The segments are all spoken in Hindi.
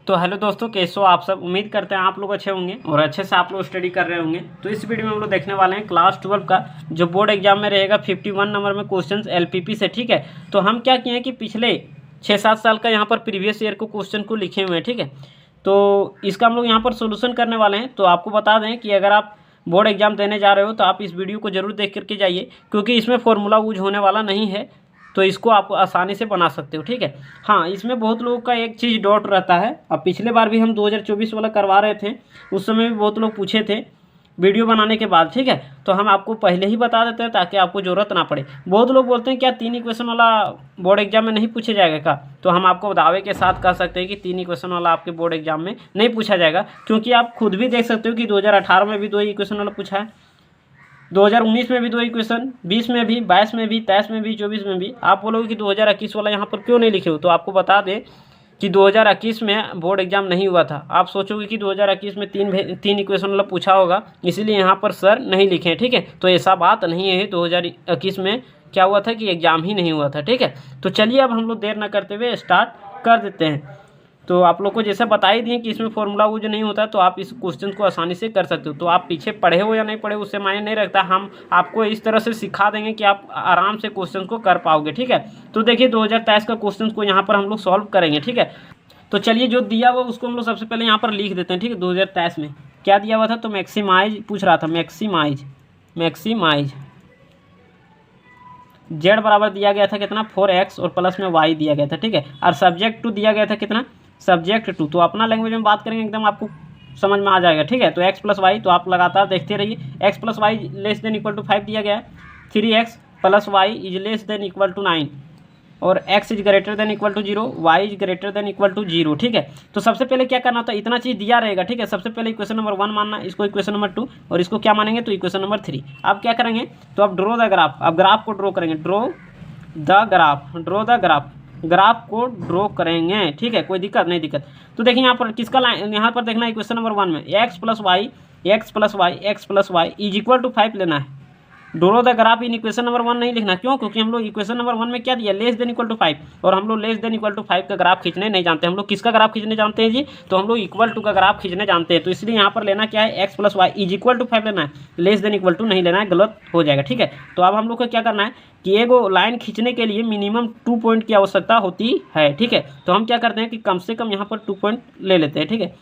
तो हेलो दोस्तों, कैसे हो आप सब। उम्मीद करते हैं आप लोग अच्छे होंगे और अच्छे से आप लोग स्टडी कर रहे होंगे। तो इस वीडियो में हम लोग देखने वाले हैं क्लास 12 का जो बोर्ड एग्जाम में रहेगा 51 नंबर में क्वेश्चंस एलपीपी से। ठीक है, तो हम क्या किए हैं कि पिछले 6-7 साल का यहाँ पर प्रीवियस ईयर को क्वेश्चन को लिखे हुए हैं। ठीक है, तो इसका हम लोग यहाँ पर सोल्यूशन करने वाले हैं। तो आपको बता दें कि अगर आप बोर्ड एग्जाम देने जा रहे हो तो आप इस वीडियो को जरूर देख करके जाइए, क्योंकि इसमें फॉर्मूला यूज होने वाला नहीं है, तो इसको आप आसानी से बना सकते हो। ठीक है, हाँ, इसमें बहुत लोगों का एक चीज़ डाउट रहता है। अब पिछले बार भी हम 2024 वाला करवा रहे थे, उस समय भी बहुत लोग पूछे थे वीडियो बनाने के बाद। ठीक है, तो हम आपको पहले ही बता देते हैं ताकि आपको ज़रूरत ना पड़े। बहुत लोग बोलते हैं क्या 3 इक्वेशन वाला बोर्ड एग्जाम में नहीं पूछे जाएगा का, तो हम आपको दावे के साथ कह सकते हैं कि 3 इक्वेशन वाला आपके बोर्ड एग्जाम में नहीं पूछा जाएगा, क्योंकि आप खुद भी देख सकते हो कि 2018 में भी 2 इक्वेशन वाला पूछा है, 2019 में भी 2 इक्वेशन, 20 में भी, 22 में भी, 23 में भी, 24 में भी। आप बोलोगे कि 2021 वाला यहाँ पर क्यों नहीं लिखे हो, तो आपको बता दें कि 2021 में बोर्ड एग्जाम नहीं हुआ था। आप सोचोगे कि 2021 में तीन इक्वेशन वाला पूछा होगा, इसीलिए यहाँ पर सर नहीं लिखे। ठीक है, तो ऐसा बात नहीं है। 2021 में क्या हुआ था कि एग्ज़ाम ही नहीं हुआ था। ठीक है, तो चलिए अब हम लोग देर ना करते हुए स्टार्ट कर देते हैं। तो आप लोग को जैसा बता ही दिए कि इसमें फॉर्मूला यूज नहीं होता, तो आप इस क्वेश्चन को आसानी से कर सकते हो। तो आप पीछे पढ़े हो या नहीं पढ़े उससे मायने नहीं रखता, हम आपको इस तरह से सिखा देंगे कि आप आराम से क्वेश्चन को कर पाओगे। ठीक है, तो देखिए 2023 का क्वेश्चन को यहाँ पर हम लोग सॉल्व करेंगे। ठीक है, तो चलिए जो दिया हुआ उसको हम लोग सबसे पहले यहाँ पर लिख देते हैं। ठीक है, 2023 में क्या दिया हुआ था, तो मैक्सिमाइज पूछ रहा था, मैक्सिमाइज जेड बराबर दिया गया था कितना, 4x और प्लस में y दिया गया था। ठीक है, और सब्जेक्ट टू दिया गया था कितना, सब्जेक्ट टू। तो अपना लैंग्वेज में बात करेंगे एकदम आपको समझ में आ जाएगा। ठीक है, तो x प्लस वाई, तो आप लगातार देखते रहिए। x plus Y less than equal to 5 दिया गया है, 3x plus Y is less than equal to 9 और x is greater than equal to 0, y is greater than equal to 0। ठीक है, तो सबसे पहले क्या करना होता है, इतना चीज़ दिया रहेगा। ठीक है, सबसे पहले इक्वेशन नंबर 1 मानना, इसको इक्वेशन नंबर 2 और इसको क्या मानेंगे, तो इक्वेशन नंबर 3। अब क्या करेंगे, तो आप ड्रॉ द ग्राफ, अब ग्राफ को ड्रॉ करेंगे, ड्रॉ द ग्राफ को ड्रॉ करेंगे। ठीक है, कोई दिक्कत नहीं दिक्कत। तो देखिए यहाँ पर किसका लाइन, यहाँ पर देखना है इक्वेशन नंबर 1 में X plus Y is equal to 5 लेना है। Draw the graph in equation number 1 नहीं लिखना, क्यों, क्योंकि हम लोग इक्वेशन नंबर 1 में क्या दिया, लेस देन इक्वल टू 5, और हम लोग लेस देन इक्वल टू 5 का ग्राफ खींचने नहीं जानते। हम लोग किसका ग्राफ खींचने जानते हैं जी, तो हम लोग इक्वल टू का ग्राफ खींचने जानते हैं। तो इसलिए यहाँ पर लेना क्या है, X plus Y is equal to 5 लेना है, लेस देन इक्वल टू नहीं लेना है, गलत हो जाएगा। ठीक है, तो अब हम लोग को क्या करना है कि एक लाइन खींचने के लिए मिनिमम 2 पॉइंट की आवश्यकता होती है। ठीक है, तो हम क्या करते हैं कि कम से कम यहाँ पर 2 पॉइंट ले लेते हैं। ठीक है,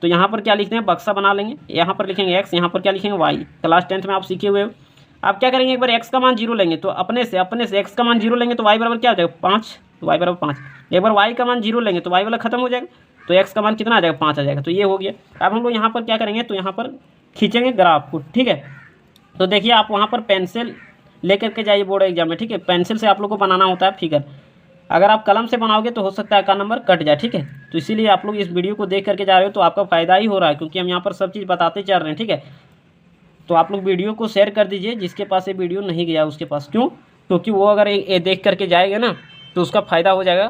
तो यहाँ पर क्या लिखते हैं, बक्सा बना लेंगे, यहाँ पर लिखेंगे एक्स, यहाँ पर क्या लिखेंगे वाई। क्लास 10th में आप सीखे हुए हो। आप क्या करेंगे, एक बार x का मान 0 लेंगे, तो अपने से x का मान 0 लेंगे तो y बराबर क्या हो जाएगा, 5, तो y बराबर 5। एक बार y का मान 0 लेंगे तो y वाला खत्म हो जाएगा, तो x का मान कितना आ जाएगा, 5 आ जाएगा। तो ये हो गया। अब हम लोग यहाँ पर क्या करेंगे, तो यहाँ पर खींचेंगे ग्राफ को। ठीक है, तो देखिए आप वहाँ पर पेंसिल लेकर के जाइए बोर्ड एग्जाम में। ठीक है, पेंसिल से आप लोग को बनाना होता है फिगर, अगर आप कलम से बनाओगे तो हो सकता है का नंबर कट जाए। ठीक है, तो इसीलिए आप लोग इस वीडियो को देख करके जा रहे हो तो आपका फ़ायदा ही हो रहा है, क्योंकि हम यहाँ पर सब चीज़ बताते चल रहे हैं। ठीक है, तो आप लोग वीडियो को शेयर कर दीजिए, जिसके पास ये वीडियो नहीं गया उसके पास। क्यों, क्योंकि वो अगर ये देख करके जाएगा ना तो उसका फ़ायदा हो जाएगा।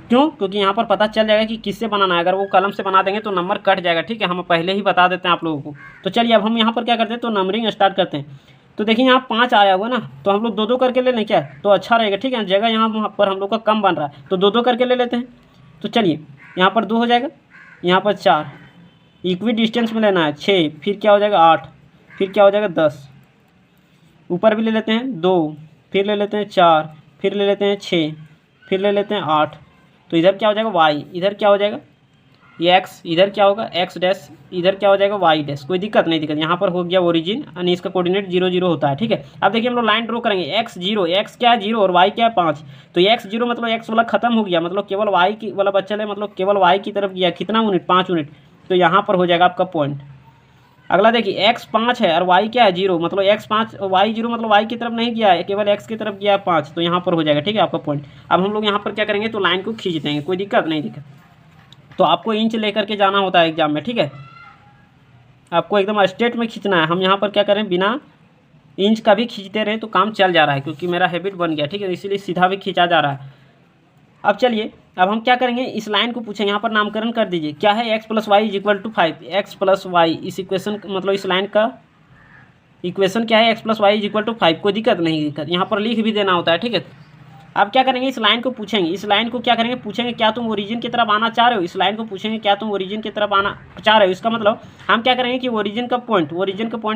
क्यों, क्योंकि यहाँ पर पता चल जाएगा कि किससे बनाना है। अगर वो कलम से बना देंगे तो नंबर कट जाएगा। ठीक है, हम पहले ही बता देते हैं आप लोगों को। तो चलिए अब हम यहाँ पर क्या करते हैं, तो नंबरिंग स्टार्ट करते हैं। तो देखिए यहाँ 5 आया हुआ ना, तो हम लोग 2-2 करके ले लें क्या, तो अच्छा रहेगा। ठीक है, जगह यहाँ पर हम लोग का कम बन रहा है, तो 2-2 करके ले लेते हैं। तो चलिए यहाँ पर 2 हो जाएगा, यहाँ पर 4, इक्वी डिस्टेंस में लेना है 6, फिर क्या हो जाएगा 8, फिर क्या हो जाएगा 10, ऊपर भी ले लेते हैं 2, फिर ले लेते हैं 4, फिर ले लेते हैं 6, फिर ले लेते हैं 8। तो इधर क्या हो जाएगा y, इधर क्या हो जाएगा ये x, इधर क्या होगा x डैश, इधर क्या हो जाएगा y डैश। कोई दिक्कत नहीं दिक्कत, यहाँ पर हो गया ओरिजिन यानी इसका कोऑर्डिनेट 0 0 होता है। ठीक है, अब देखिए हम लोग लाइन ड्रॉ करेंगे, x 0, x क्या है 0 और y क्या है 5। तो x 0 मतलब x वाला खत्म हो गया, मतलब केवल y की वाला बच्चा है, मतलब केवल y की तरफ गया कितना यूनिट, 5 यूनिट। तो यहाँ पर हो जाएगा आपका पॉइंट। अगला देखिए x 5 है और y क्या है 0, मतलब x 5 और y 0 मतलब y की तरफ नहीं गया है, केवल x की तरफ गया है 5। तो यहाँ पर हो जाएगा। ठीक है, आपका पॉइंट। अब हम लोग यहाँ पर क्या करेंगे, तो लाइन को खींच देंगे, कोई दिक्कत नहीं दिक्कत। तो आपको इंच लेकर के जाना होता है एग्जाम में। ठीक है, आपको एकदम स्ट्रेट में खींचना है। हम यहाँ पर क्या करें, बिना इंच का भी खींचते रहे तो काम चल जा रहा है, क्योंकि मेरा हैबिट बन गया। ठीक है, इसीलिए सीधा भी खींचा जा रहा है। अब चलिए अब हम क्या करेंगे, इस लाइन को पूछें, यहाँ पर नामकरण कर दीजिए, क्या है x plus Y is equal to 5। X plus Y इस इक्वेशन मतलब इस लाइन का इक्वेशन क्या है, x plus Y is equal to 5। कोई दिक्कत नहीं दिक्कत, यहाँ पर लिख भी देना होता है। ठीक है, अब क्या करेंगे, इस लाइन को पूछेंगे, इस लाइन को क्या करेंगे, पूछेंगे क्या तुम ओरिजिन की तरफ आना चाह रहे हो, इस लाइन को पूछेंगे क्या तुम ओरिजिन की तरफ आना चाह रहे हो। इसका मतलब हम क्या करेंगे कि ओरिजिन का पॉइंट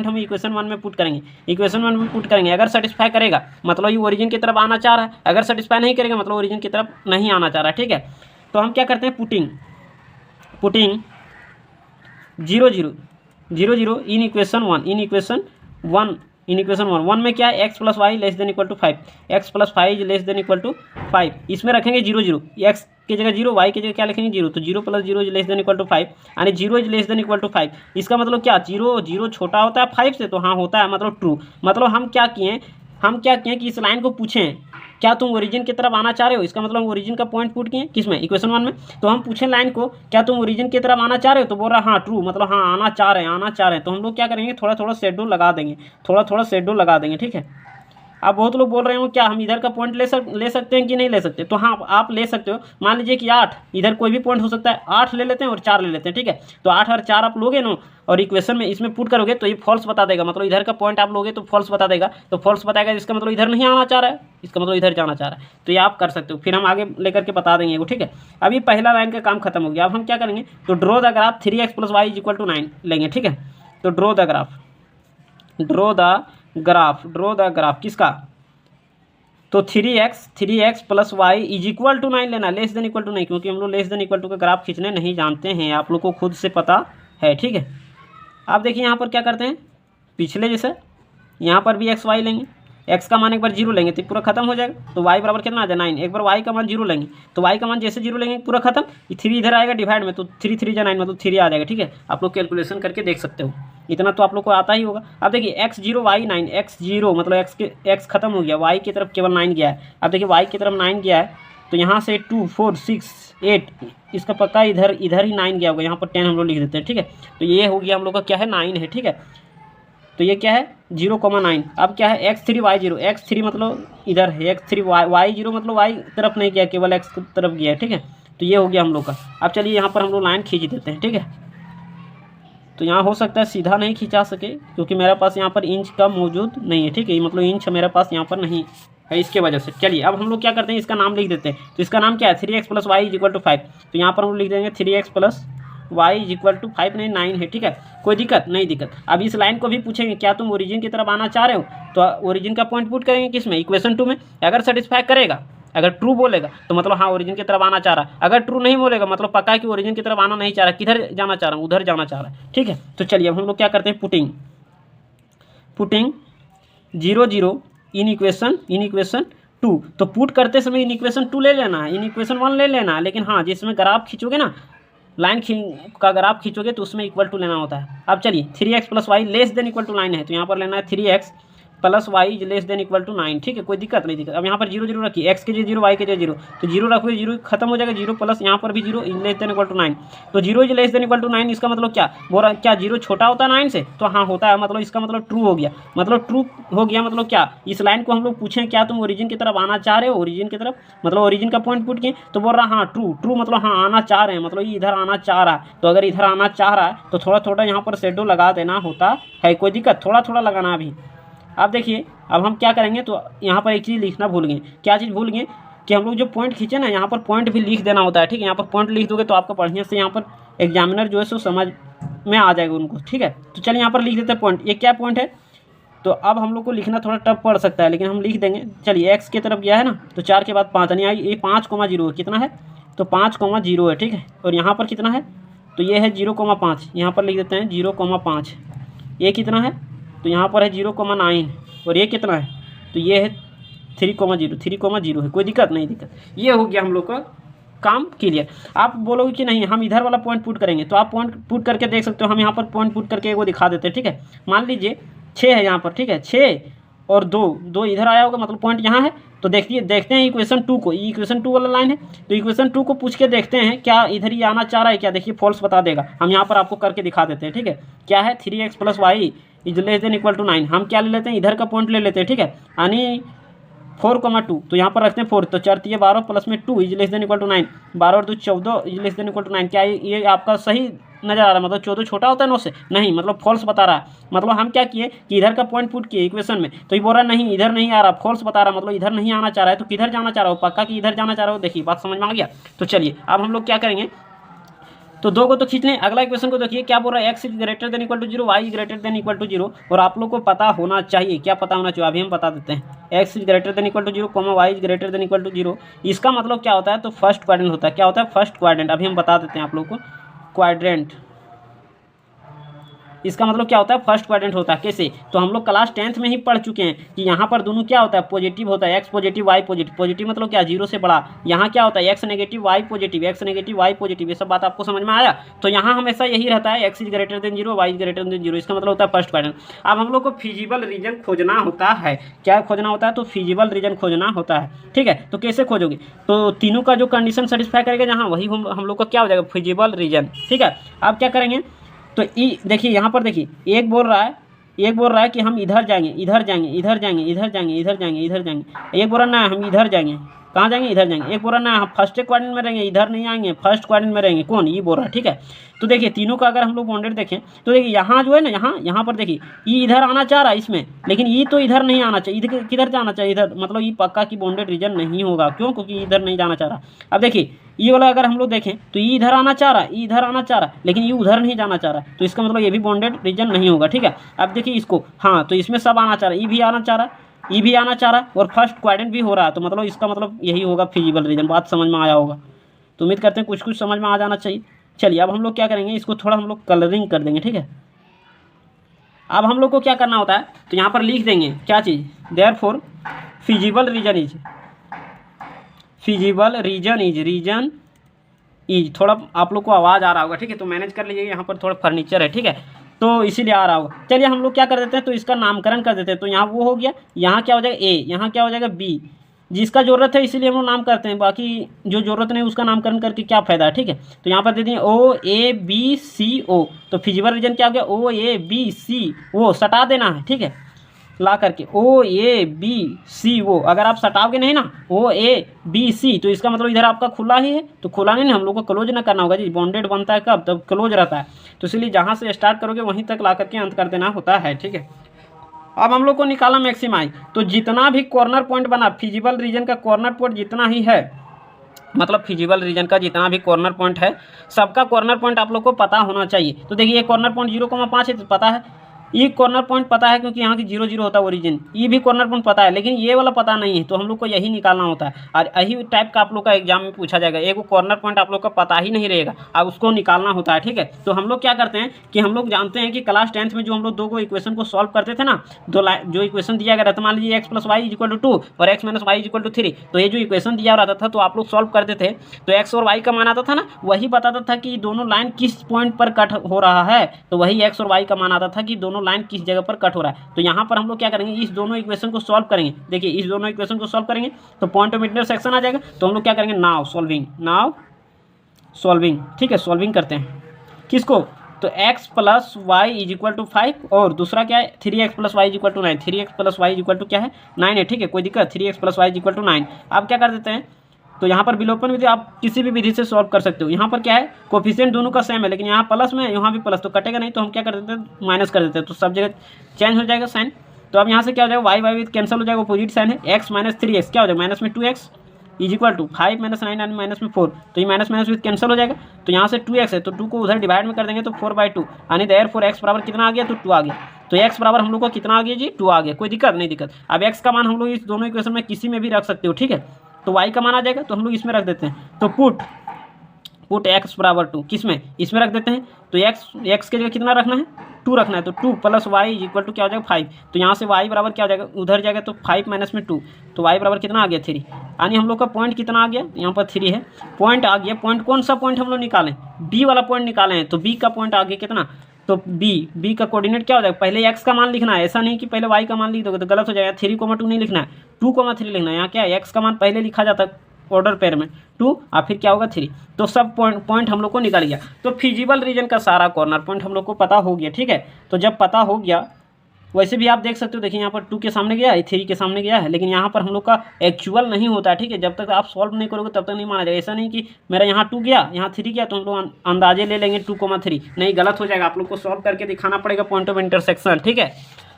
हम इक्वेशन 1 में पुट करेंगे, इक्वेशन 1 में पुट करेंगे। अगर सेटिस्फाई करेगा मतलब ये ओरिजिन की तरफ आना चाह रहा है, अगर सेटिस्फाई नहीं करेगा मतलब ओरिजिन की तरफ नहीं आना चाह रहा है, ठीक है। तो हम क्या करते हैं, पुटिंग 0 0 इन इक्वेशन 1 में क्या है, X plus Y less than equal to 5, X plus 5 less than equal to 5। इसमें रखेंगे 0 0, एक्स की जगह 0, वाई की जगह क्या लिखेंगे 0, तो 0 plus 0 is less than equal to 5, यानी 0 is less than equal to 5। इसका मतलब क्या, 0 छोटा होता है 5 से, तो हाँ होता है मतलब ट्रू। मतलब हम क्या किए कि इस लाइन को पूछें क्या तुम ओरिजिन की तरफ आना चाह रहे हो। इसका मतलब हम ओरिजिन का पॉइंट पुट किए किसमें, इक्वेशन 1 में। तो हम पूछें लाइन को क्या तुम ओरिजिन की तरफ आना चाह रहे हो, तो बोल रहा हाँ ट्रू, मतलब हाँ आना चाह रहे हैं। तो हम लोग क्या करेंगे, थोड़ा शेडो लगा देंगे, ठीक है। अब बहुत लोग बोल रहे हो क्या हम इधर का पॉइंट ले सकते हैं कि नहीं ले सकते, तो हाँ आप ले सकते हो। मान लीजिए कि 8, इधर कोई भी पॉइंट हो सकता है, 8 ले लेते हैं और 4 ले लेते हैं, ठीक है। तो 8 और 4 आप लोगे ना और इक्वेशन में इसमें पुट करोगे तो ये फॉल्स बता देगा, मतलब इधर का पॉइंट आप लोगे तो फॉल्स बता देगा। तो फॉल्स बताएगा इसका मतलब इधर नहीं आना चाह रहा है, इसका मतलब इधर जाना चाह रहा है। तो ये आप कर सकते हो, फिर हम आगे लेकर के बता देंगे वो, ठीक है। अभी पहला लाइन का काम खत्म हो गया। अब हम क्या करेंगे, तो draw the graph 3x plus Y is equal to 9 लेंगे, ठीक है। तो ड्रॉ द ग्राफ किसका, तो 3x plus Y is equal to 9 लेना, लेस देन इक्वल टू नहीं, क्योंकि हम लोग लेस देन इक्वल टू का ग्राफ खींचने नहीं जानते हैं, आप लोग को खुद से पता है, ठीक है। आप देखिए यहाँ पर क्या करते हैं, पिछले जैसे यहाँ पर भी एक्स वाई लेंगे, एक्स का मान एक बार 0 लेंगे तो पूरा खत्म हो जाएगा। तो वाई बराबर कितना आ जाए 9, एक बार वाई का मान 0 लेंगे तो वाई का मान जैसे 0 लेंगे पूरा खत्म। 3 इधर आएगा डिवाइड में, तो 3 3 9 मतलब 3 आ जाएगा, ठीक है। आप लोग कैलकुलेशन करके देख सकते हो, इतना तो आप लोग को आता ही होगा। अब देखिए x0 y 9, x0 मतलब x खत्म हो गया, y की तरफ केवल 9 गया है। अब देखिए y की तरफ 9 गया है, तो यहाँ से 2 4 6 8 इसका पक्का इधर ही 9 गया होगा, यहाँ पर 10 हम लोग लिख देते हैं, ठीक है। तो ये हो गया हम लोग का क्या है 9 है, ठीक है। तो ये क्या है 0,9। अब क्या है x3 y0, x3 मतलब इधर है, x3 y0 मतलब y तरफ नहीं गया, केवल x तरफ गया है, ठीक है। तो ये हो गया हम लोग का। अब चलिए यहाँ पर हम लोग लाइन खींच देते हैं, ठीक है। तो यहाँ हो सकता है सीधा नहीं खिंचा सके क्योंकि मेरे पास यहाँ पर इंच का मौजूद नहीं है, ठीक है। मतलब इंच मेरे पास यहाँ पर नहीं है, इसके वजह से। चलिए अब हम लोग क्या करते हैं, इसका नाम लिख देते हैं। तो इसका नाम क्या है 3x plus Y is equal to 5। तो यहाँ पर हम लिख देंगे 3x plus Y is equal to 5 नहीं 9 है, ठीक है। कोई दिक्कत नहीं दिक्कत। अब इस लाइन को भी पूछेंगे क्या तुम ओरिजिन की तरफ आना चाह रहे हो, तो ओरिजिन का पॉइंट पुट करेंगे किसमें, इक्वेशन 2 में। अगर सेटिस्फाई करेगा, अगर ट्रू बोलेगा तो मतलब हाँ ओरिजिन की तरफ आना चाह रहा है, अगर ट्रू नहीं बोलेगा मतलब पक्का है कि ओरिजिन की तरफ आना नहीं चाह रहा, किधर जाना चाह रहा हूँ, उधर जाना चाह रहा है, ठीक है। तो चलिए अब हम लोग क्या करते हैं, पुटिंग 0 0 इन इक्वेशन 2। तो पुट करते समय इन इक्वेशन 2 ले लेना है, इन इक्वेशन 1 ले लेना है, लेकिन हाँ जिसमें ग्राफ खींचोगे ना, लाइन का ग्राफ खींचोगे तो उसमें इक्वल टू लेना होता है। अब चलिए 3x plus Y less than equal to 9 है, तो यहाँ पर लेना है 3x plus Y less than equal to 9, ठीक है। कोई दिक्कत नहीं। अब यहाँ पर 0 0 रखिए, x के जगह 0 y के जगह 0, तो 0 रखोगे 0 खत्म हो जाएगा, 0 प्लस यहाँ पर भी 0 लेस देन इक्वल टू 9। तो 0 is less than equal to 9, इसका मतलब क्या बोल रहा है, क्या 0 छोटा होता है 9 से, तो हाँ होता है, मतलब इसका मतलब ट्रू हो गया। मतलब क्या, इस लाइन को हम लोग पूछें क्या तुम ओरिजिन की तरफ आना चाह रहे हो, ओरिजिन की तरफ मतलब ओरिजिन का पॉइंट पुट किए तो बोल रहा हाँ ट्रू मतलब हाँ आना चाह रहे हैं, मतलब ये इधर आना चाह रहा है। तो अगर इधर आना चाह रहा है तो थोड़ा यहाँ पर शेडो लगा देना होता है, कोई दिक्कत, थोड़ा लगाना अभी। अब देखिए अब हम क्या करेंगे, तो यहाँ पर एक चीज़ लिखना भूल गए। क्या चीज़ भूल गए, कि हम लोग जो पॉइंट खींचे ना यहाँ पर पॉइंट भी लिख देना होता है, ठीक है। यहाँ पर पॉइंट लिख दोगे तो आपका बढ़िया से यहाँ पर एग्जामिनर जो है सो समझ में आ जाएगा उनको, ठीक है। तो चलिए यहाँ पर लिख देते हैं पॉइंट, ये क्या पॉइंट है। तो अब हम लोग को लिखना थोड़ा टफ पड़ सकता है, लेकिन हम लिख देंगे। चलिए एक्स की तरफ गया है ना, तो 4 के बाद 5 यानी ये 5,0 कितना है, तो 5,0 है, ठीक है। और यहाँ पर कितना है, तो ये है 0,5, यहाँ पर लिख देते हैं 0,5। ये कितना है, तो यहाँ पर है 0,9, और ये कितना है, तो ये है 3,0 है। कोई दिक्कत नहीं दिक्कत। ये हो गया हम लोग का काम क्लियर। आप बोलोगे कि नहीं हम इधर वाला पॉइंट पुट करेंगे, तो आप पॉइंट पुट करके देख सकते हो। हम यहाँ पर पॉइंट पुट करके वो दिखा देते हैं, ठीक है। मान लीजिए 6 है यहाँ पर, ठीक है, 6 और 2 इधर आया होगा, मतलब पॉइंट यहाँ है। तो देखते हैं इक्वेशन 2 को, इक्वेशन 2 वाला लाइन है, तो इक्वेशन 2 को पूछ के देखते हैं क्या इधर ही आना चाह रहा है क्या। देखिए फॉल्स बता देगा, हम यहाँ पर आपको करके दिखा देते हैं, ठीक है। क्या है 3x plus Y is less than equal to 9। हम क्या ले लेते हैं, इधर का पॉइंट ले लेते हैं, ठीक है। यानी 4,2, तो यहाँ पर रखते हैं 4, तो 4 3 12 प्लस में 2 is less than equal to 9, 12 और 2 14 is less than equal to 9। क्या ये आपका सही नजर आ रहा है? मतलब 14 छोटा होता है 9 से? नहीं, मतलब फॉल्स बता रहा है। मतलब हम क्या किए कि इधर का पॉइंट पुट किए इक्वेशन में, तो ये बोल रहा नहीं इधर नहीं आ रहा, फॉल्स बता रहा, मतलब इधर नहीं आना चाह रहा है। तो किधर जाना चाह रहा हो? पक्का कि इधर जाना चाह रहा हो। देखिए बात समझ में आ गया। तो चलिए अब हम लोग क्या करेंगे, तो 2 को तो खींच लें। अगला इक्वेशन को देखिए क्या बोल रहा है, x is greater than equal to 0, y is greater than equal to 0। और आप लोग को पता होना चाहिए, क्या पता होना चाहिए अभी हम बता देते हैं। X is greater than equal to 0, y is greater than equal to 0। इसका मतलब क्या होता है? तो फर्स्ट क्वाड्रेंट होता है। क्या होता है? First quadrant. अभी हम बता देते हैं आप लोग को। क्वाड्रेंट इसका मतलब क्या होता है? फर्स्ट क्वाड्रेंट होता है। कैसे? तो हम लोग क्लास 10th में ही पढ़ चुके हैं कि यहाँ पर दोनों क्या होता है? पॉजिटिव होता है। X positive y positive. Positive मतलब क्या? 0 से बड़ा। यहाँ क्या होता है? X negative y positive, x negative y positive. ये सब बात आपको समझ में आया? तो यहाँ हमेशा यही रहता है, x is greater than 0, y is greater than 0। इसका मतलब होता है फर्स्ट क्वाड्रेंट। अब हम लोग को फिजिबल रीजन खोजना होता है। क्या खोजना होता है? तो फिजिबल रीजन खोजना होता है। ठीक है, तो कैसे खोजोगे? तो तीनों का जो कंडीशन सेटिस्फाई करेगा जहाँ, वही हम लोग का क्या हो जाएगा? Feasible region. ठीक है, अब क्या करेंगे, तो ई देखिए यहाँ पर देखिए, एक बोल रहा है कि हम इधर जाएंगे, इधर जाएंगे, इधर जाएंगे, इधर जाएंगे, इधर जाएंगे, इधर जाएंगे। एक बोल रहा ना हम इधर जाएंगे, कहाँ जाएंगे? इधर जाएंगे। एक बोल रहा ना हम फर्स्ट क्वाड्रेंट में रहेंगे, इधर नहीं आएंगे, फर्स्ट क्वाड्रेंट में रहेंगे। कौन? ये बोल रहा है। ठीक है, तो देखिए तीनों का अगर हम लोग बॉन्डेड देखें तो देखिए यहाँ जो है ना, यहाँ पर देखिए ये इधर आना चाह रहा है इसमें, लेकिन ये तो इधर नहीं आना चाहिए। इधर किधर जाना चाहिए? इधर। मतलब ये पक्का की बॉन्डेड रीजन नहीं होगा। क्यों? क्योंकि इधर नहीं जाना चाह रहा। अब देखिए ये वाला अगर हम लोग देखें तो ये इधर आना चाह रहा है, ये इधर आना चाह रहा है, लेकिन ये उधर नहीं जाना चाह रहा है। तो इसका मतलब ये भी बॉन्डेड रीजन नहीं होगा। ठीक है, अब देखिए इसको, हाँ तो इसमें सब आना चाह रहा है, ये भी आना चाह रहा है, ये भी आना चाह रहा है, और फर्स्ट क्वाड्रेंट भी हो रहा है। तो मतलब इसका मतलब यही होगा फिजिबल रीजन। बात समझ में आया होगा? तो उम्मीद करते हैं कुछ कुछ समझ में आ जाना चाहिए। चलिए अब हम लोग क्या करेंगे, इसको थोड़ा हम लोग कलरिंग कर देंगे। ठीक है, अब हम लोग को क्या करना होता है, तो यहाँ पर लिख देंगे क्या चीज़, therefore feasible reason is, feasible reason is थोड़ा आप लोग को आवाज़ आ रहा होगा। ठीक है, तो मैनेज कर लीजिए, यहाँ पर थोड़ा फर्नीचर है। ठीक है, तो इसीलिए आ रहा होगा। चलिए हम लोग क्या कर देते हैं, तो इसका नामकरण कर देते हैं। तो यहाँ वो हो गया, यहाँ क्या हो जाएगा ए, यहाँ क्या हो जाएगा बी। जिसका जरूरत है इसीलिए हम लोग नाम करते हैं, बाकी जो जरूरत नहीं उसका नामकरण करके क्या फ़ायदा है। ठीक है, तो यहाँ पर दे दिए ओ ए बी सी ओ। तो फिजिबल रीजन क्या हो गया? ओ ए बी सी ओ, सटा देना है। ठीक है, ला करके ओ ए बी सी ओ। अगर आप सटाओगे नहीं ना ओ ए बी सी, तो इसका मतलब इधर आपका खुला ही है। तो खुला नहीं ना, हम लोग को क्लोज ना करना होगा जी। बॉन्डेड बनता है कब? तब क्लोज रहता है। तो इसलिए जहाँ से स्टार्ट करोगे वहीं तक ला करके अंत कर देना होता है। ठीक है, अब हम लोग को निकाला मैक्सिमाई। तो जितना भी कॉर्नर पॉइंट बना फिजिबल रीजन का, कॉर्नर पॉइंट जितना ही है, मतलब फिजिबल रीजन का जितना भी कॉर्नर पॉइंट है, सबका कॉर्नर पॉइंट आप लोग को पता होना चाहिए। तो देखिए ये कॉर्नर पॉइंट 0,5 है, तो पता है। ये कॉर्नर पॉइंट पता है क्योंकि यहाँ की 0 0 होता है ओरिजिन। ये भी कॉर्नर पॉइंट पता है, लेकिन ये वाला पता नहीं है। तो हम लोग को यही निकालना होता है, और यही टाइप का आप लोग का एग्जाम में पूछा जाएगा। एक कॉर्नर पॉइंट आप लोग का पता ही नहीं रहेगा, अब उसको निकालना होता है। ठीक है, तो हम लोग क्या करते हैं कि हम लोग जानते हैं कि क्लास 10th में जो हम लोग 2 इक्वेशन को सॉल्व करते थे ना, जो इक्वेशन दिया गया था, मान लीजिए x plus Y is equal to 2 और x minus y is equal to 3। तो ये जो इक्वेशन दिया रहता था तो आप लोग सॉल्व करते थे, तो एक्स और वाई का मान आता था ना, वही बताता था कि दोनों लाइन किस पॉइंट पर कट हो रहा है। तो वही एक्स और वाई का मान आता था कि दोनों लाइन किस जगह पर कट हो रहा है। तो यहाँ पर हम लोग क्या करेंगे, इस दोनों इक्वेशन को सॉल्व करेंगे। देखिए इस दोनों इक्वेशन को सॉल्व करेंगे तो पॉइंट ऑफ इंटरसेक्शन आ जाएगा। तो हम लोग क्या करेंगे, नाउ सॉल्विंग। ठीक है, सॉल्विंग करते हैं किसको, तो x plus Y is equal to 5 और दूसरा क्या है 3x plus Y is equal to 9। 3x plus Y is equal to क्या है 9 है। ठीक है, कोई दिक्कत, 3x plus Y is equal to 9। आप क्या कर देते हैं, तो यहाँ पर विलोपन विधि आप किसी भी विधि से सॉल्व कर सकते हो। यहाँ पर क्या है, कोफिशिएंट दोनों का सेम है, लेकिन यहाँ प्लस में, यहाँ भी प्लस, तो कटेगा नहीं। तो हम क्या कर देते हैं, माइनस कर देते हैं, तो सब जगह चेंज हो जाएगा साइन। तो अब यहाँ से क्या हो जाएगा, वाई कैंसिल हो जाएगा, अपोजिट साइन है। एक्स माइनस 3x क्या हो जाएगा, माइनस में 2x is equal to 5 minus 9 and minus में 4। तो ये माइनस माइनस विथ कैंसिल हो जाएगा। तो यहाँ से 2x है, तो 2 को उधर डिवाइड में कर देंगे तो 4/2, यानी देयरफॉर x बराबर कितना आ गया, तो 2 आ गया। तो x बराबर हम लोग को कितना आ गया जी, 2 आ गया। कोई दिक्कत नहीं, दिक्कत। अब x का मान हम लोग इस दोनों इक्वेशन में किसी में भी रख सकते हो। ठीक है, तो y का मान आ जाएगा, तो हम लोग इसमें रख देते हैं। तो पुट x बराबर 2 किस में, इसमें रख देते हैं। तो x के जगह कितना रखना है, 2 रखना है। तो 2 plus Y is equal to क्या हो जाएगा 5। तो यहाँ से y बराबर क्या हो जाएगा, उधर जाएगा तो 5 माइनस में 2, तो y बराबर कितना आ गया 3। यानी हम लोग का पॉइंट कितना आ गया, यहाँ पर 3 है, पॉइंट आ गया। पॉइंट कौन सा पॉइंट हम लोग निकालें, b वाला पॉइंट निकाले हैं। तो b का पॉइंट आ गया कितना, तो b का कोऑर्डिनेट क्या हो जाएगा, पहले x का मान लिखना है, ऐसा नहीं कि पहले y का मान लिख दोगे तो गलत हो जाएगा। 3,2 नहीं लिखना है, 2,3 लिखना है। यहाँ क्या है, x का मान पहले लिखा जाता है ऑर्डर पेयर में 2 और फिर क्या होगा 3। तो सब पॉइंट हम लोग को निकल गया। तो फिजिबल रीजन का सारा कॉर्नर पॉइंट हम लोग को पता हो गया। ठीक है, तो जब पता हो गया वैसे भी आप देख सकते हो, देखिए यहाँ पर 2 के सामने गया है, 3 के सामने गया है, लेकिन यहाँ पर हम लोग का एक्चुअल नहीं होता है, ठीक है। जब तक आप सॉल्व नहीं करोगे तब तक नहीं माना जाएगा। ऐसा नहीं कि मेरा यहाँ 2 गया, यहाँ 3 गया तो हम लोग अंदाजे ले लेंगे 2,3, नहीं, गलत हो जाएगा। आप लोग को सॉल्व करके दिखाना पड़ेगा पॉइंट ऑफ इंटरसेक्शन, ठीक है।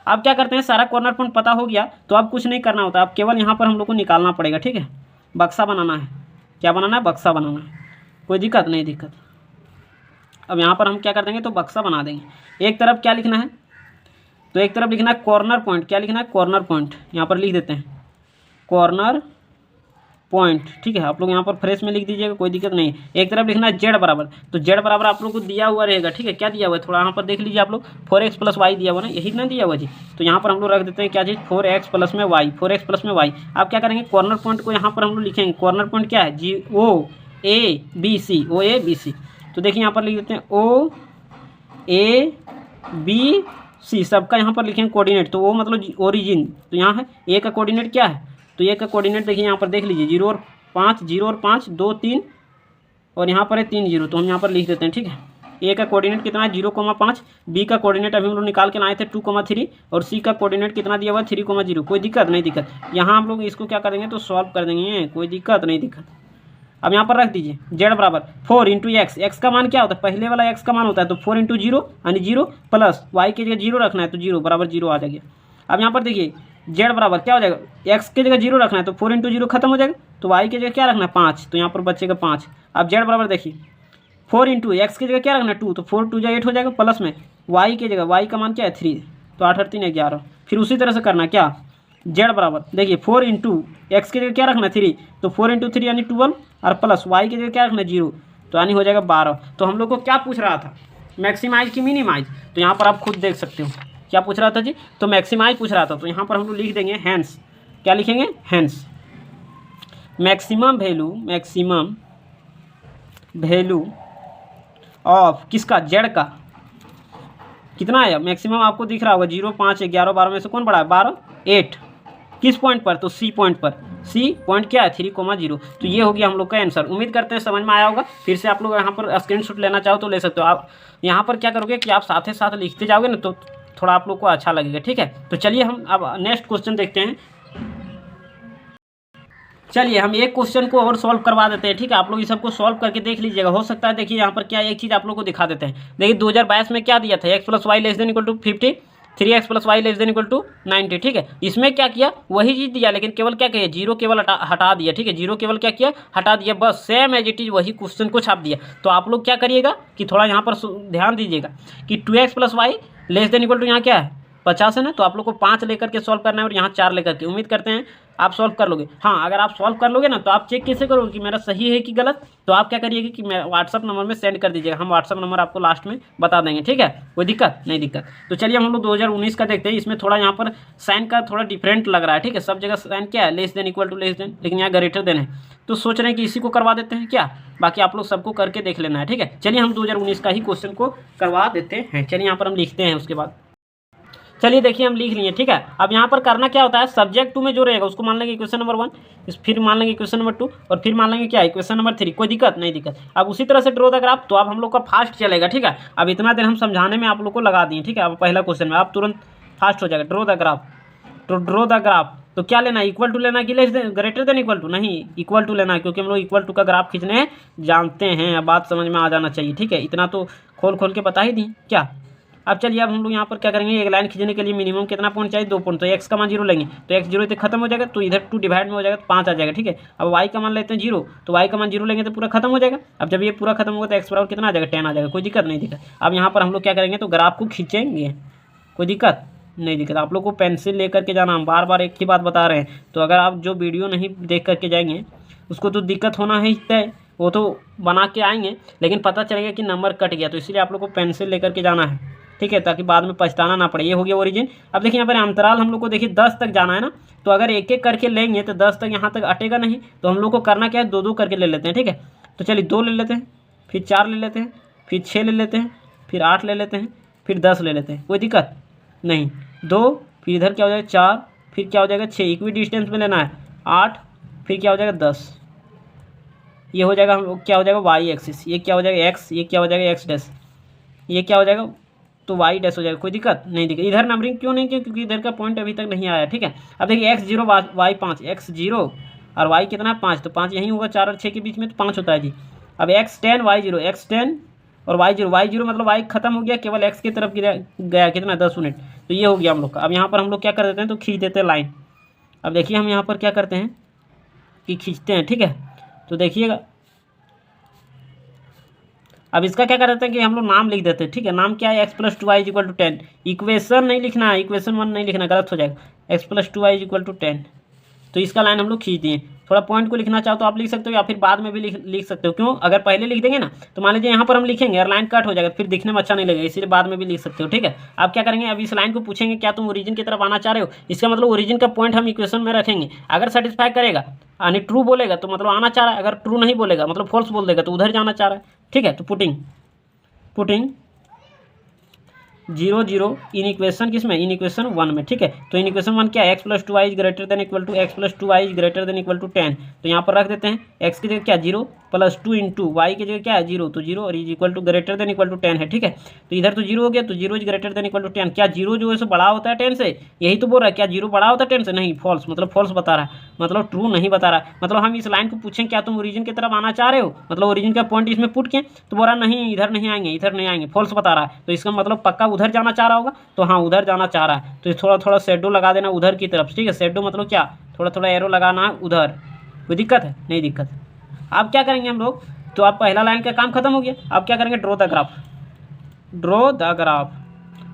आप क्या करते हैं, सारा कॉर्नर पॉइंट पता हो गया तो अब कुछ नहीं करना होता, अब केवल यहाँ पर हम लोग को निकालना पड़ेगा, ठीक है। बक्सा बनाना है, क्या बनाना है, बक्सा बनाना है, कोई दिक्कत नहीं दिक्कत। अब यहाँ पर हम क्या कर देंगे, तो बक्सा बना देंगे। एक तरफ क्या लिखना है, तो एक तरफ लिखना है कॉर्नर पॉइंट, क्या लिखना है, कॉर्नर पॉइंट, यहाँ पर लिख देते हैं कॉर्नर पॉइंट, ठीक है। आप लोग यहाँ पर फ्रेश में लिख दीजिएगा, कोई दिक्कत नहीं है। एक तरफ लिखना है जेड बराबर, तो जेड बराबर आप लोग को दिया हुआ रहेगा, ठीक है। क्या दिया हुआ है, थोड़ा यहाँ पर देख लीजिए आप लोग, 4x + y दिया हुआ ना, यही ना दिया हुआ जी। तो यहाँ पर हम लोग रख देते हैं क्या चीज़, 4x + में y, 4x + में y। आप क्या करेंगे, कॉर्नर पॉइंट को यहाँ पर हम लोग लिखेंगे, कॉर्नर पॉइंट क्या है, OABC, OABC। तो देखिए यहाँ पर लिख देते हैं OABC, सबका यहाँ पर लिखेंगे कोऑर्डिनेट। तो वो मतलब ओरिजिन, तो यहाँ है ए का कोऑर्डिनेट क्या है, तो ए का कोऑर्डिनेट देखिए यहाँ पर देख लीजिए, 0 और 5, 0 और 5, 2 3, और यहाँ पर है 3 0, तो हम यहाँ पर लिख देते हैं, ठीक है। ए का कोऑर्डिनेट कितना है, 0,5, बी का कोऑर्डिनेट अभी हम लोग निकाल के लाए थे 2,3, और सी का कोऑर्डिनेट कितना दिया हुआ है, 3,0। कोई दिक्कत नहीं दिक्कत। यहाँ हम लोग इसको क्या करेंगे, तो सॉल्व कर देंगे, कोई दिक्कत नहीं दिक्कत। अब यहाँ पर रख दीजिए जेड बराबर 4 × x, x का मान क्या होता है, पहले वाला x का मान होता है, तो 4 × 0 यानी 0 प्लस y की जगह 0 रखना है, तो 0 बराबर 0 आ जाएगा। अब यहाँ पर देखिए जेड बराबर क्या हो जाएगा, x की जगह 0 रखना है, तो 4 × 0 खत्म हो जाएगा, तो y की जगह क्या रखना है, 5, तो यहाँ पर बचेगा 5। अब जेड बराबर देखिए 4 × x की जगह क्या रखना है, 2, तो 4 2 8 हो जाएगा, प्लस में y की जगह, y का मान क्या है 3, तो 8 8 3 11। फिर उसी तरह से करना क्या, जेड बराबर देखिए 4 × x की जगह क्या रखना है 3, तो 4 × 3 यानी 12, और प्लस y की जगह क्या रखना है 0, तो यानी हो जाएगा 12। तो हम लोग को क्या पूछ रहा था, मैक्सिमाइज की मिनिमाइज, तो यहाँ पर आप खुद देख सकते हो क्या पूछ रहा था जी, तो मैक्सिमाइज पूछ रहा था। तो यहाँ पर हम लोग लिख देंगे हैंस, क्या लिखेंगे, हैंस मैक्सिमम वैल्यू ऑफ किसका, जेड का कितना है, मैक्सिमम आपको दिख रहा होगा 0 5 11 12 में से कौन बड़ा है, 12 8, किस पॉइंट पर, तो सी पॉइंट पर, सी पॉइंट क्या है 3,0। तो ये हो गया हम लोग का आंसर। उम्मीद करते हैं समझ में आया होगा। फिर से आप लोग यहाँ पर स्क्रीनशॉट लेना चाहो तो ले सकते हो। आप यहाँ पर क्या करोगे कि आप साथ ही साथ लिखते जाओगे ना, तो थोड़ा आप लोग को अच्छा लगेगा, ठीक है। तो चलिए हम अब नेक्स्ट क्वेश्चन देखते हैं। चलिए हम एक क्वेश्चन को और सॉल्व करवा देते हैं, ठीक है। आप लोग इस सबको सॉल्व करके देख लीजिएगा, हो सकता है। देखिए यहाँ पर क्या, एक चीज़ आप लोग को दिखा देते हैं। देखिए 2022 में क्या दिया था, x + y ≤ 50, 3x + y ≤ 90, ठीक है। इसमें क्या किया, वही चीज़ दिया, लेकिन केवल क्या किया, 0 केवल हटा दिया, ठीक है। 0 केवल क्या किया, हटा दिया, बस सेम एज इट इज वही क्वेश्चन को छाप दिया। तो आप लोग क्या करिएगा कि थोड़ा यहाँ पर ध्यान दीजिएगा कि 2x + y ≤ यहाँ क्या है 50 है ना, तो आप लोग को 5 लेकर के सॉल्व करना है और यहाँ 4 लेकर के। उम्मीद करते हैं आप सॉल्व कर लोगे। हाँ, अगर आप सॉल्व कर लोगे ना, तो आप चेक कैसे करोगे कि मेरा सही है कि गलत, तो आप क्या करिएगा कि मैं व्हाट्सअप नंबर में सेंड कर दीजिएगा। हम व्हाट्सअप नंबर आपको लास्ट में बता देंगे, ठीक है। कोई दिक्कत नहीं दिक्कत। तो चलिए हम लोग 2019 का देखते हैं। इसमें थोड़ा यहाँ पर साइन का थोड़ा डिफरेंट लग रहा है, ठीक है। सब जगह साइन क्या है, less than, equal to, less than, लेकिन यहाँ ग्रेटर देन है। तो सोच रहे हैं कि इसी को करवा देते हैं क्या, बाकी आप लोग सबको करके देख लेना है, ठीक है। चलिए हम 2019 का ही क्वेश्चन को करवा देते हैं। चलिए यहाँ पर हम लिखते हैं, उसके बाद चलिए देखिए हम लिख लिए, ठीक है। अब यहाँ पर करना क्या होता है, सब्जेक्ट 2 में जो रहेगा उसको मान लेंगे इक्वेशन नंबर 1, फिर मान लेंगे इक्वेशन नंबर 2, और फिर मान लेंगे क्या, इक्वेशन नंबर 3। कोई दिक्कत नहीं दिक्कत। अब उसी तरह से ड्रॉ द ग्राफ, तो अब हम लोग का फास्ट चलेगा, ठीक है। अब इतना देर हम समझाने में आप लोग को लगा दिए, ठीक है। अब पहला क्वेश्चन में आप तुरंत फास्ट हो जाएगा। ड्रॉ द ग्राफ, तो ड्रॉ द ग्राफ तो क्या लेना है, इक्वल टू लेना कि less than, greater than equal to, नहीं इक्वल टू लेना है, क्योंकि हम लोग इक्वल टू का ग्राफ खींचने जानते हैं। अब बात समझ में आ जाना चाहिए, ठीक है। इतना तो खोल के बता ही दी क्या। अब चलिए अब हम लोग यहाँ पर क्या करेंगे, एक लाइन खींचने के लिए मिनिमम कितना पॉइंट चाहिए, 2 पॉइंट। तो x का मान 0 लेंगे, तो x 0 तक खत्म हो जाएगा, तो इधर 2 डिवाइड में हो जाएगा, तो 5 आ जाएगा, ठीक है। अब y का मान लेते हैं 0, तो y का मान 0 लेंगे तो पूरा खत्म हो जाएगा। अब जब ये पूरा खत्म होगा तो x बराबर कितना आ जाएगा, 10 आ जाएगा। कोई दिक्कत नहीं दिक्कत। अब यहाँ पर हम लोग क्या करेंगे, तो ग्राफ को खींचेंगे, कोई दिक्कत नहीं दिक्कत। आप लोग को पेंसिल लेकर के जाना, हम बार बार एक ही बात बता रहे हैं। तो अगर आप जो वीडियो नहीं देख करके जाएंगे उसको तो दिक्कत होना ही तय, वो तो बना के आएंगे, लेकिन पता चलेगा कि नंबर कट गया। तो इसलिए आप लोग को पेंसिल लेकर के जाना है, ठीक है, ताकि बाद में पछताना ना पड़े। ये हो गया ओरिजिन। अब देखिए यहाँ पर अंतराल हम लोग को देखिए 10 तक जाना है ना, तो अगर एक एक करके लेंगे तो 10 तक यहाँ तक अटेगा नहीं। तो हम लोग को करना क्या है, 2 2 करके ले लेते हैं, ठीक है। तो चलिए 2 ले लेते हैं, फिर 4 ले लेते हैं, फिर 6 ले लेते हैं, फिर 8 ले लेते हैं, फिर 10 ले लेते हैं। कोई दिक्कत नहीं। 2, फिर इधर क्या हो जाएगा 4, फिर क्या हो जाएगा 6, इक्वी डिस्टेंस में लेना है 8, फिर क्या हो जाएगा 10। ये हो जाएगा क्या हो जाएगा वाई एक्सिस, ये क्या हो जाएगा एक्स, ये क्या हो जाएगा एक्स डैश, ये क्या हो जाएगा तो वाई डैश हो जाएगा, कोई दिक्कत नहीं। दिक्कत इधर नंबरिंग क्यों नहीं किया, क्योंकि इधर का पॉइंट अभी तक नहीं आया, ठीक है। अब देखिए x0 y 5, x0 और y कितना है 5, तो 5 यहीं होगा 4 और 6 के बीच में, तो 5 होता है जी। अब x10 y0, x10 और y0 मतलब y खत्म हो गया, केवल x की तरफ गया कितना 10 यूनिट, तो ये हो गया हम लोग का। अब यहाँ पर हम लोग क्या कर देते हैं, तो खींच देते हैं लाइन। अब देखिए हम यहाँ पर क्या करते हैं कि खींचते हैं, ठीक है। तो देखिएगा अब इसका क्या कर देते हैं कि हम लोग नाम लिख देते हैं, ठीक है। नाम क्या है, x+2y=10। इक्वेशन नहीं लिखना है, इक्वेशन 1 नहीं लिखना, गलत हो जाएगा। x+2y=10, तो इसका लाइन हम लोग खींच दिए। थोड़ा पॉइंट को लिखना चाहो तो आप लिख सकते हो, या फिर बाद में भी लिख सकते हो। क्यों, अगर पहले लिख देंगे ना तो मान लीजिए यहाँ पर हम लिखेंगे और लाइन कट हो जाएगा, फिर दिखने में अच्छा नहीं लगेगा, इसीलिए बाद में भी लिख सकते हो, ठीक है। आप क्या करेंगे, अब इस लाइन को पूछेंगे क्या तुम ओरिजिन की तरफ आना चाह रहे हो, इसका मतलब ओरिजिन का पॉइंट हम इक्वेशन में रखेंगे। अगर सेटिस्फाई करेगा यानी ट्रू बोलेगा तो मतलब आना चाह रहा है, अगर ट्रू नहीं बोलेगा मतलब फॉल्स बोल देगा तो उधर जाना चाह रहा है, ठीक है। तो पुटिंग 0 0 इन इक्वेशन किस में, इन इक्वेशन 1 में, ठीक है। तो इन इक्वेशन 1 क्या है, x+2y > 10, तो यहाँ पर रख देते हैं x की जगह क्या 0 +2 × y की जगह क्या है 0, तो 0 और > 10 है, ठीक है। तो इधर तो 0 हो गया, तो 0 > 10, क्या 0 जो है सो बड़ा होता है 10 से, यही तो बोल रहा है, क्या 0 बड़ा होता है 10 से, नहीं, फॉल्स, मतलब फॉल्स बता रहा है, मतलब ट्रू नहीं बता रहा है। मतलब हम इस लाइन को पूछें क्या तुम ओरिजिन की तरफ आना चाह रहे हो, मतलब ओरिजिन का पॉइंट इसमें पुट किए, तो बोल रहा नहीं इधर नहीं आएंगे, इधर नहीं आएंगे, फॉल्स बता रहा है। तो इसका मतलब पक्का उधर जाना चाह रहा होगा, तो हाँ उधर जाना चाह रहा है, तो थोड़ा थोड़ा शेडो लगा देना उधर की तरफ, ठीक है। शेडो मतलब क्या, थोड़ा थोड़ा एरो लगाना है उधर, कोई दिक्कत है नहीं दिक्कत। अब क्या करेंगे हम लोग, तो अब पहला लाइन का काम खत्म हो गया। अब क्या करेंगे, ड्रॉ द ग्राफ,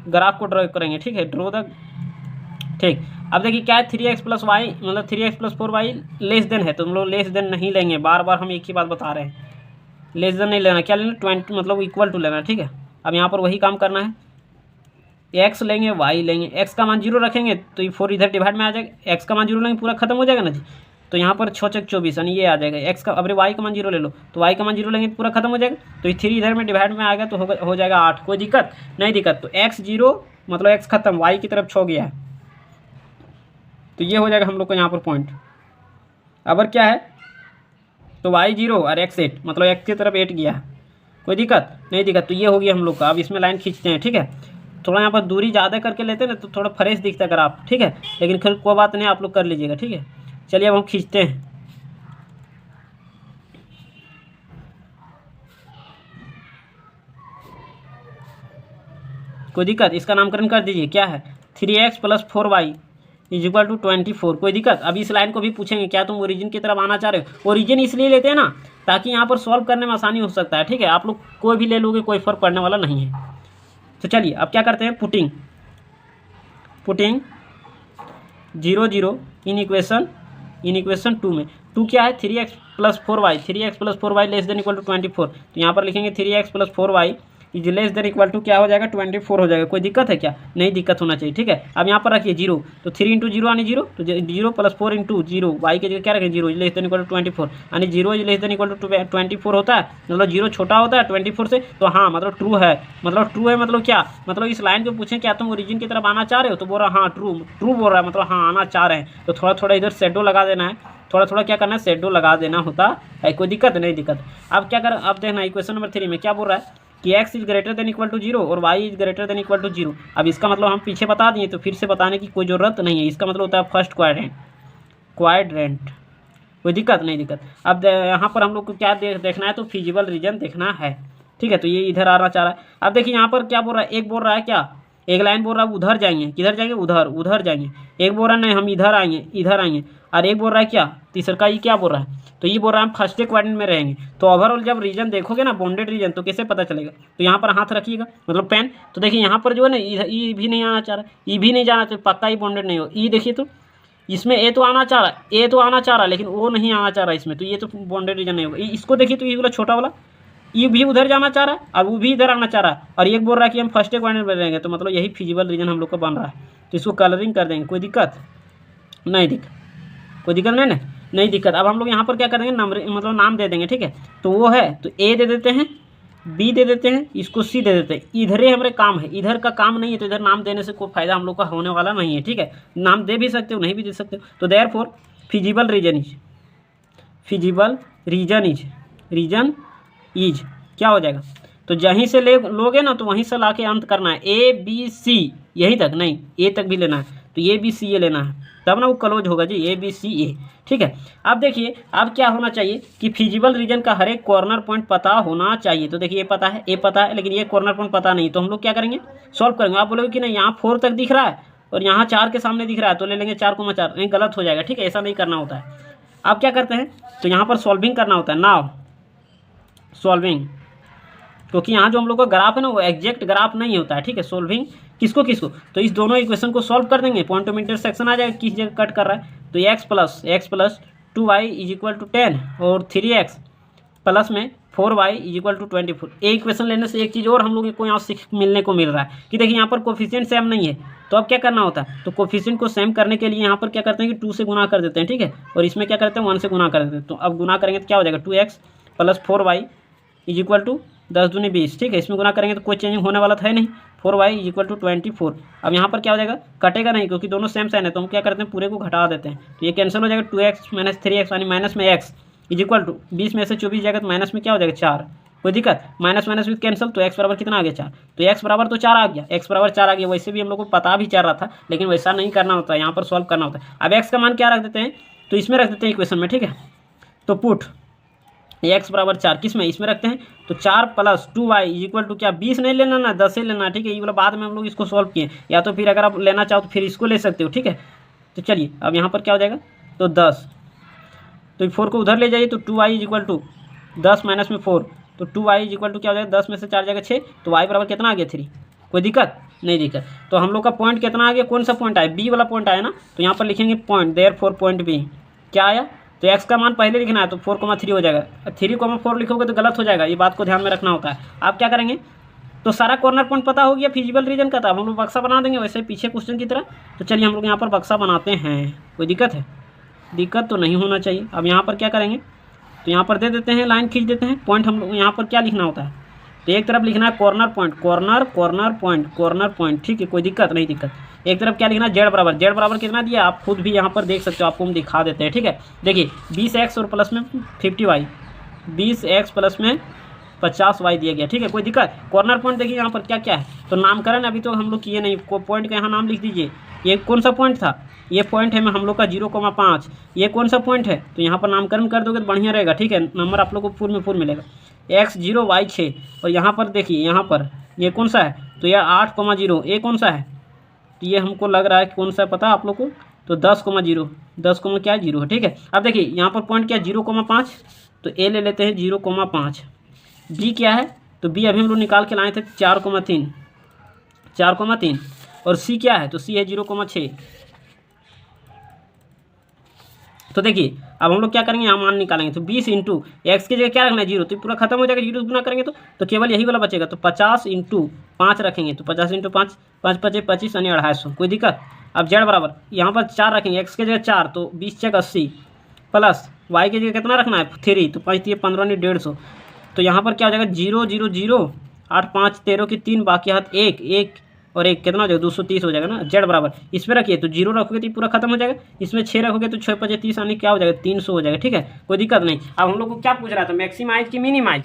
ग्राफ को ड्रॉ करेंगे, ठीक है, ड्रॉ द, ठीक। अब देखिए क्या है 3x + y मतलब 3x + 4y लेस देन है, तो हम लोग लेस देन नहीं लेंगे, बार बार हम एक ही बात बता रहे हैं, लेस देन नहीं लेना, क्या लेना 20 मतलब इक्वल टू लेना, ठीक है। अब यहाँ पर वही काम करना है, x लेंगे y लेंगे, x का मान 0 रखेंगे तो ये 4 इधर डिवाइड में आ जाएगा, x का मान 0 लेंगे पूरा खत्म हो जाएगा ना जी, तो यहाँ पर 6 × 24 यानी ये आ जाएगा x का, अब y का मान 0 ले लो, तो y का मान 0 लेंगे तो पूरा खत्म हो जाएगा, तो ये 3 इधर में डिवाइड में आएगा तो हो जाएगा 8, कोई दिक्कत नहीं दिक्कत। तो x 0 मतलब x खत्म, y की तरफ 6 गया है, तो ये हो जाएगा हम लोग को यहाँ पर पॉइंट। अब क्या है, तो y 0 और x 8 मतलब x की तरफ 8 गया है, कोई दिक्कत नहीं दिक्कत। तो ये हो गया हम लोग का। अब इसमें लाइन खींचते हैं, ठीक है। थोड़ा यहाँ पर दूरी ज़्यादा करके लेते हैं ना तो थोड़ा फ्रेश दिखता है ग्राफ, ठीक है, लेकिन फिर कोई बात नहीं, आप लोग कर लीजिएगा, ठीक है। चलिए अब हम खींचते हैं, कोई दिक्कत, इसका नामकरण कर दीजिए, क्या है 3x + 4y = 24, कोई दिक्कत। अब इस लाइन को भी पूछेंगे क्या तुम ओरिजिन की तरफ आना चाह रहे हो, ओरिजिन इसलिए लेते हैं ना ताकि यहाँ पर सॉल्व करने में आसानी हो सकता है, ठीक है। आप लोग कोई भी ले लोगे कोई फर्क पड़ने वाला नहीं है। तो चलिए अब क्या करते हैं, पुटिंग 0 0 इन इक्वेशन 2 में, 2 क्या है 3x + 4y > 24, तो यहाँ पर लिखेंगे 3x + 4y > क्या हो जाएगा 24 हो जाएगा, कोई दिक्कत है क्या, नहीं दिक्कत होना चाहिए, ठीक है। अब यहाँ पर रखिए 0, तो 3 × 0 यानी 0, तो 0 + 4 × 0 y की जगह क्या रखें 0 > 24 यानी 0 > 24 होता है, मतलब 0 छोटा होता है 24 से, तो हाँ मतलब ट्रू है, मतलब क्या, मतलब इस लाइन को पूछें क्या तुम ओरिजिन की तरफ आना चाह रहे हो, तो बोल रहा हाँ ट्रू बोल रहा है, मतलब हाँ आना चाह रहे हैं। तो थोड़ा थोड़ा इधर शेडो लगा देना है, थोड़ा थोड़ा क्या करना है, शेडो लगा देना होता है, कोई दिक्कत नहीं दिक्कत। अब क्या कर, अब देखना इक्वेशन नंबर 3 में क्या बोल रहा है कि x > 0 और y > 0। अब इसका मतलब हम पीछे बता दिए तो फिर से बताने की कोई ज़रूरत नहीं है, इसका मतलब होता है फर्स्ट क्वाड्रेंट, कोई दिक्कत नहीं दिक्कत। अब यहाँ पर हम लोग को क्या देखना है, तो फिजिबल रीजन देखना है, ठीक है। तो ये इधर आना चाह रहा है। अब देखिए यहाँ पर क्या बोल रहा है, एक बोल रहा है क्या, एक लाइन बोल रहा है उधर जाएंगे, किधर जाएंगे उधर जाएंगे, एक बोल रहा है नहीं हम इधर आएंगे, और एक बोल रहा है क्या, तीसरा का ये क्या बोल रहा है, तो ये बोल रहा है हम फर्स्ट क्वाड्रेंट में रहेंगे। तो ओवरऑल जब रीजन देखोगे ना बॉन्डेड रीजन, तो कैसे पता चलेगा, तो यहाँ पर हाथ रखिएगा मतलब पेन, तो देखिए यहाँ पर जो है ना ई भी नहीं आना चाह रहा, ई भी नहीं जाना, तो पक्का ही बॉन्डेड नहीं हो। ई देखिए तो इसमें ए तो आना चाह रहा है, लेकिन वो नहीं आना चाह रहा इसमें, तो ये तो बॉन्डेड रीजन नहीं होगा। इसको देखिए तो ये वाला छोटा वाला ये भी उधर जाना चाह रहा है और वो भी इधर आना चाह रहा है, और एक बोल रहा है कि हम फर्स्ट क्वाड्रेंट में रहेंगे, तो मतलब यही फिजिबल रीजन हम लोग का बन रहा है। तो इसको कलरिंग कर देंगे, कोई दिक्कत नहीं नहीं दिक्कत। अब हम लोग यहाँ पर क्या करेंगे, मतलब नाम दे देंगे, ठीक है। तो वो है तो ए दे देते हैं, बी दे देते हैं, इसको सी दे देते हैं। इधर ही हमारे काम है, इधर का काम नहीं है, तो इधर नाम देने से कोई फायदा हम लोग का होने वाला नहीं है, ठीक है। नाम दे भी सकते हो नहीं भी दे सकते हो। तो देयरफॉर फिजिबल रीजन इज क्या हो जाएगा, तो जहीं से ले लोगे ना तो वहीं से ला के अंत करना है, ए बी सी यहीं तक नहीं, ए तक भी लेना है, तो ए बी सी ये लेना है, तब ना वो क्लोज होगा जी, ए बी सी ए। ठीक है, अब देखिए अब क्या होना चाहिए कि फिजिबल रीजन का हर एक कॉर्नर पॉइंट पता होना चाहिए। तो देखिए ये पता है, ए पता है, लेकिन ये कॉर्नर पॉइंट पता नहीं, तो हम लोग क्या करेंगे, सॉल्व करेंगे। आप बोलोगे कि नहीं यहाँ 4 तक दिख रहा है और यहाँ 4 के सामने दिख रहा है, तो ले लेंगे 4,4, नहीं गलत हो जाएगा। ठीक है, ऐसा नहीं करना होता है। अब क्या करते हैं, तो यहाँ पर सॉल्विंग करना होता है। नाउ सॉल्विंग, क्योंकि यहाँ जो हम लोग का ग्राफ है ना वो एग्जैक्ट ग्राफ नहीं होता है। ठीक है, सोल्विंग किसको किसको, तो इस दोनों इक्वेशन को सॉल्व कर देंगे। पॉइंट ऑफ इंटरसेक्शन आ जाएगा, किस जगह कट कर रहा है, तो x plus 2y is equal to 10 और 3x प्लस में 4y इज इक्वल टू 24। एक इक्वेशन लेने से एक चीज़ और हम लोग को यहाँ सीख मिलने को मिल रहा है कि देखिए यहाँ पर कोफिशिएंट सेम नहीं है, तो अब क्या करना होता है, तो कोफिशिएंट को सेम करने के लिए यहाँ पर क्या करते हैं कि 2 से गुना कर देते हैं। ठीक है, और इसमें क्या करते हैं 1 से गुना कर देते हैं। तो अब गुना करेंगे तो क्या हो जाएगा, 2x plus 4y is equal to 10 दूनी 20। ठीक है, इसमें गुना करेंगे तो कोई चेंजिंग होने वाला था नहीं, 4y इज इक्वल टू 24। अब यहाँ पर क्या हो जाएगा, कटेगा नहीं क्योंकि दोनों सेम साइन है, तो हम क्या करते हैं पूरे को घटा देते हैं, तो ये कैंसिल हो जाएगा। 2x माइनस 3x यानी माइनस में x इज इक्वल टू 20 में से 24 जाएगा तो माइनस में क्या हो जाएगा 4। कोई दिक्कत, माइनस माइनस विथ कैंसिल, तो x बराबर कितना आ गया 4, तो x बराबर तो 4 आ गया, x बराबर 4 आ गया। वैसे भी हम लोग को पता भी चल रहा था, लेकिन वैसा नहीं करना होता है, यहाँ पर सॉल्व करना होता है। अब x का मान क्या रख देते हैं, तो इसमें रख देते हैं इक्वेशन में। ठीक है, तो पुट x बराबर 4 किस में, इसमें रखते हैं, तो 4 plus 2y is equal to क्या 20 नहीं लेना ना 10 ही लेना। ठीक है, ये वाला बाद में हम लोग इसको सॉल्व किए, या तो फिर अगर आप लेना चाहो तो फिर इसको ले सकते हो। ठीक है, तो चलिए अब यहाँ पर क्या हो जाएगा, तो 10, तो 4 को उधर ले जाइए, तो 2y is equal to 10 minus में 4, तो 2y इज इक्वल टू क्या हो जाएगा, 10 में से 4 जाएगा 6, तो y बराबर कितना आ गया 3। कोई दिक्कत नहीं, दिक्कत। तो हम लोग का पॉइंट कितना आ गया, कौन सा पॉइंट आया, बी वाला पॉइंट आया ना, तो यहाँ पर लिखेंगे पॉइंट, देयरफॉर पॉइंट बी क्या आया, तो x का मान पहले लिखना है, तो 4,3 हो जाएगा। 3,4 लिखोगे तो गलत हो जाएगा, ये बात को ध्यान में रखना होता है। आप क्या करेंगे, तो सारा कॉर्नर पॉइंट पता हो गया फिजिबल रीजन का, था हम लोग बक्सा बना देंगे वैसे पीछे क्वेश्चन की तरह। तो चलिए हम लोग यहाँ पर बक्सा बनाते हैं, कोई दिक्कत है, दिक्कत तो नहीं होना चाहिए। अब यहाँ पर क्या करेंगे, तो यहाँ पर दे देते हैं, लाइन खींच देते हैं। पॉइंट हम लोग यहाँ पर क्या लिखना होता है, तो एक तरफ लिखना है कॉर्नर पॉइंट, कॉर्नर पॉइंट। ठीक है, कोई दिक्कत नहीं, दिक्कत। एक तरफ क्या लिखना है, जेड बराबर कितना दिया आप खुद भी यहाँ पर देख सकते हो, आपको हम दिखा देते हैं। ठीक है, देखिए 20x और प्लस में 50y, 20x प्लस में 50y दिया गया। ठीक है, कोई दिक्कत। कॉर्नर पॉइंट देखिए यहाँ पर क्या क्या है, तो नामकरण अभी तो हम लोग किए नहीं, पॉइंट का यहाँ नाम लिख दीजिए। ये कौन सा पॉइंट था, ये पॉइंट है हम लोग का 0,5। ये कौन सा पॉइंट है, तो यहाँ पर नामकरण कर दोगे तो बढ़िया रहेगा। ठीक है, नंबर आप लोग को पूर्ण में पूर्ण मिलेगा। x0 y6, और यहाँ पर देखिए यहाँ पर ये कौन सा है, तो यह 8,0। ये कौन सा है, तो ये हमको लग रहा है कि कौन सा पता है आप लोग को, तो 10,0, 10, क्या है 0 है। ठीक है, अब देखिए यहाँ पर पॉइंट क्या है 0,5, तो ए ले लेते हैं 0,5। बी क्या है, तो बी अभी हम लोग निकाल के लाए थे 4,3, और सी क्या है, तो सी है 0,6। तो देखिए अब हम लोग क्या करेंगे, यहाँ मान निकालेंगे, तो 20 इंटू एक्स की जगह क्या रखना है 0, तो पूरा खत्म हो जाएगा, 0 गुना करेंगे तो केवल यही वाला बचेगा। तो 50 इंटू 5 रखेंगे, तो 50 इंटू 5, 5 × 5 = 25 यानी 250। कोई दिक्कत। अब जेड बराबर यहाँ पर 4 रखेंगे, एक्स की जगह 4, तो 20 × 80 प्लस वाई की जगह कितना रखना है 3, तो 5 × 15 यानी 150। तो यहाँ पर क्या हो जाएगा 0 0 0, 8 5 13 की 3, बाकी हाथ 1 1 और 1 कितना हो जाएगा 230 हो जाएगा ना। जेड बराबर इसमें रखिए, तो 0 रखोगे तो पूरा खत्म हो जाएगा, इसमें 6 रखोगे तो 6 × 5 = 30 यानी क्या हो जाएगा 300 हो जाएगा। ठीक है, कोई दिक्कत नहीं। अब हम लोग को क्या पूछ रहा था, मैक्सिमाइज की मिनिमाइज,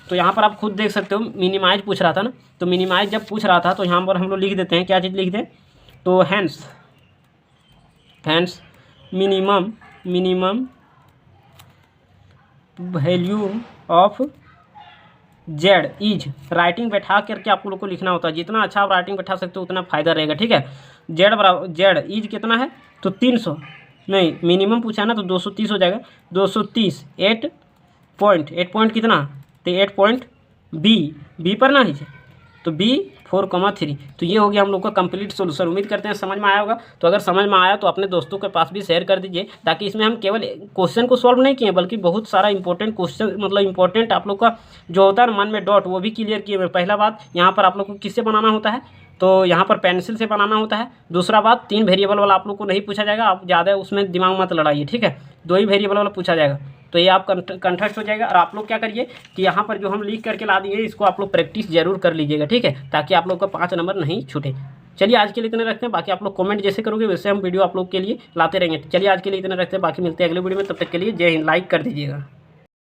तो यहाँ पर आप खुद देख सकते हो मिनिमाइज पूछ रहा था ना। तो मिनिमाइज जब पूछ रहा था तो यहाँ पर हम लोग लिख देते हैं, क्या चीज़ लिख दें, तो hence minimum value of z is, writing बैठा करके आप लोग को लिखना होता है। जितना अच्छा आप राइटिंग बैठा सकते हो उतना फ़ायदा रहेगा। ठीक है, जेड बराबर जेड इज कितना है, तो 300 नहीं, मिनिमम पूछा ना तो 230 हो जाएगा। 230 8 पॉइंट कितना, तो 8 पॉइंट बी पर ना है, तो बी 4,3। तो ये हो गया हम लोग का कंप्लीट सोल्यूशन। उम्मीद करते हैं समझ में आया होगा। तो अगर समझ में आया तो अपने दोस्तों के पास भी शेयर कर दीजिए, ताकि इसमें हम केवल क्वेश्चन को सॉल्व नहीं किए बल्कि बहुत सारा इंपॉर्टेंट क्वेश्चन, मतलब इंपॉर्टेंट आप लोग का जो होता है मन में डॉट, वो भी क्लियर किए हुए। पहला बात यहाँ पर आप लोग को किससे बनाना होता है, तो यहाँ पर पेंसिल से बनाना होता है। दूसरा बात 3 वेरिएबल वाला आप लोग को नहीं पूछा जाएगा, आप ज़्यादा उसमें दिमाग मत लड़ाइए। ठीक है, 2 ही वेरिएबल वाला पूछा जाएगा, तो ये आप कंठस्थ हो जाएगा। और आप लोग क्या करिए कि यहाँ पर जो हम लिख करके ला दिए इसको आप लोग प्रैक्टिस जरूर कर लीजिएगा। ठीक है, ताकि आप लोग का 5 नंबर नहीं छूटे। चलिए आज के लिए इतने रखते हैं, बाकी आप लोग कमेंट जैसे करोगे वैसे हम वीडियो आप लोग के लिए लाते रहेंगे। चलिए आज के लिए इतने रखते हैं, बाकी मिलते हैं अगले वीडियो में। तब तक के लिए जय हिंद। लाइक कर दीजिएगा।